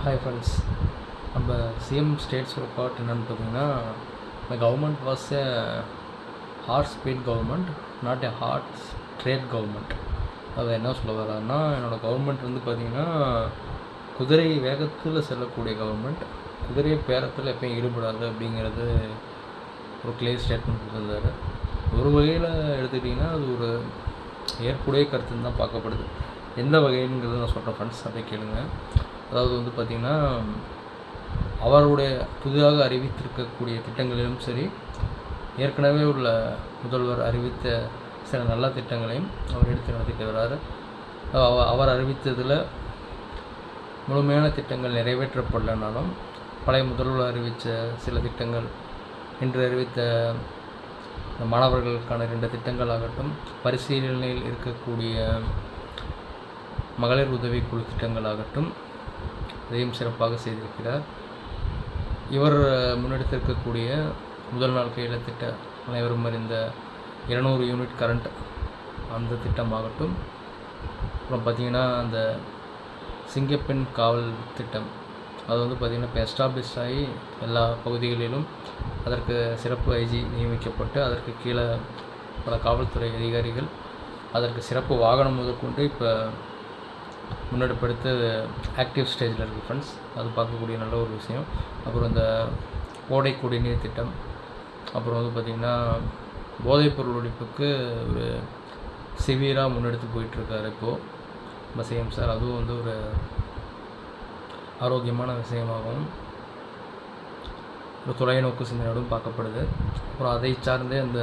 Hi friends, நம்ம CM ஸ்டேட்ஸோட part என்னென்னு பார்த்தீங்கன்னா, the government was a horse speed government, not a horse trade government. அதை என்ன சொல்ல வர்றாருன்னா, என்னோடய கவர்மெண்ட் வந்து பார்த்திங்கன்னா குதிரை வேகத்தில் செல்லக்கூடிய கவர்மெண்ட், குதிரை பேரத்தில் எப்பயும் ஈடுபடாது அப்படிங்கிறது ஒரு கிளியர் ஸ்டேட்மெண்ட் கொடுத்துருந்தாரு. ஒரு வகையில் எடுத்துக்கிட்டிங்கன்னா அது ஒரு ஏற்புடைய கருத்துன்னு தான் பார்க்கப்படுது. எந்த வகைங்கிறத நான் சொல்கிறேன் ஃப்ரெண்ட்ஸ், அதை கேளுங்க. அதாவது வந்து பார்த்திங்கன்னா, அவருடைய புதிதாக அறிவித்திருக்கக்கூடிய திட்டங்களிலும் சரி, ஏற்கனவே உள்ள முதல்வர் அறிவித்த சில நல்ல திட்டங்களையும் அவர் எடுத்து நடத்திட்டு வர்றாரு. அவர் அறிவித்ததில் முழுமையான திட்டங்கள் நிறைவேற்றப்படலைனாலும், பழைய முதல்வர் அறிவித்த சில திட்டங்கள், இன்று அறிவித்த மாணவர்களுக்கான 2 திட்டங்கள் ஆகட்டும், பரிசீலனையில் இருக்கக்கூடிய மகளிர் உதவிக்குழு திட்டங்கள் ஆகட்டும், அதையும் சிறப்பாக செய்திருக்கிறார். இவர் முன்னெடுத்திருக்கக்கூடிய முதல் நாள் கையில் திட்ட அனைவரும் அறிந்த 200 யூனிட் கரண்ட் அந்த திட்டமாகட்டும், அப்புறம் பார்த்திங்கன்னா அந்த சிங்கப்பெண் காவல் திட்டம், அது வந்து பார்த்திங்கன்னா இப்போ எஸ்டாப்ளிஷ் ஆகி எல்லா பகுதிகளிலும் அதற்கு சிறப்பு ஐஜி நியமிக்கப்பட்டு, அதற்கு கீழே பல காவல்துறை அதிகாரிகள், அதற்கு சிறப்பு வாகனம் முதற்கொண்டு இப்போ முன்னெடுப்படுத்து ஆக்டிவ் ஸ்டேஜில் இருக்குது ஃப்ரெண்ட்ஸ். அது பார்க்கக்கூடிய நல்ல ஒரு விஷயம். அப்புறம் இந்த கோடை குடிநீர் திட்டம், அப்புறம் வந்து பார்த்திங்கன்னா போதைப்பொருள் ஒழிப்புக்கு ஒரு சிவியராக முன்னெடுத்து போயிட்டுருக்காரு இப்போது நம்ம சிஎம் சார். அதுவும் வந்து ஒரு ஆரோக்கியமான விஷயமாகவும் ஒரு தொலைநோக்கு சிந்தனையோடும் பார்க்கப்படுது. அப்புறம் அதை சார்ந்தே அந்த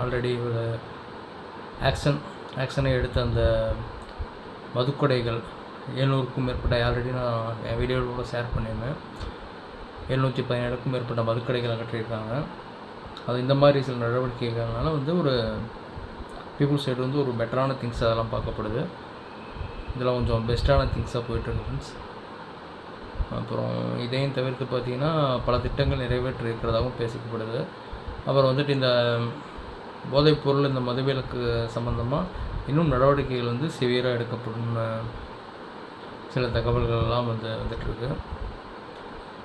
ஆல்ரெடி ஒரு ஆக்ஷனை எடுத்த அந்த மதுக்கடைகள் 700க்கும் மேற்பட்ட, ஆல்ரெடி நான் என் வீடியோவில் கூட ஷேர் பண்ணியிருந்தேன், 717க்கும் மேற்பட்ட மதுக்கடைகள் அகற்றியிருக்காங்க. அது இந்த மாதிரி சில நடவடிக்கைகள்னால வந்து ஒரு பீப்புள் சைடு வந்து ஒரு பெட்டரான திங்ஸ் அதெல்லாம் பார்க்கப்படுது. இதெல்லாம் கொஞ்சம் பெஸ்ட்டான திங்ஸாக போயிட்டுருக்கு ஃப்ரெண்ட்ஸ். அப்புறம் இதையும் தவிர்த்து பார்த்திங்கன்னா பல திட்டங்கள் நிறைவேற்றி இருக்கிறதாகவும் பேசிக்கப்படுது. அப்புறம் வந்துட்டு இந்த போதைப்பொருள், இந்த மதுவிலக்கு சம்மந்தமாக இன்னும் நடவடிக்கைகள் வந்து சிவியராக எடுக்கப்படும் சில தகவல்கள்லாம் வந்துட்டுருக்கு.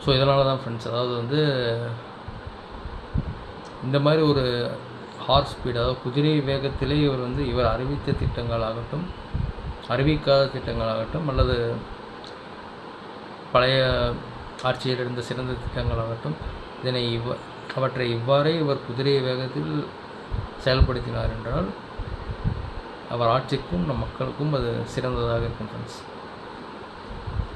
ஸோ இதனால தான் ஃப்ரெண்ட்ஸ், அதாவது வந்து இந்த மாதிரி ஒரு ஹார்ஸ் ஸ்பீட், அதாவது குதிரை வேகத்திலே இவர் அறிவித்த திட்டங்களாகட்டும், அறிவிக்காத திட்டங்களாகட்டும், அல்லது பழைய ஆட்சியில் இருந்த சிறந்த திட்டங்களாகட்டும், அவற்றை இவ்வாறே இவர் குதிரை வேகத்தில் செயல்படுத்தினார் என்றால் அவர் ஆட்சிக்கும் நம் மக்களுக்கும் அது சிறந்ததாக இருக்கும் ஃப்ரெண்ட்ஸ்.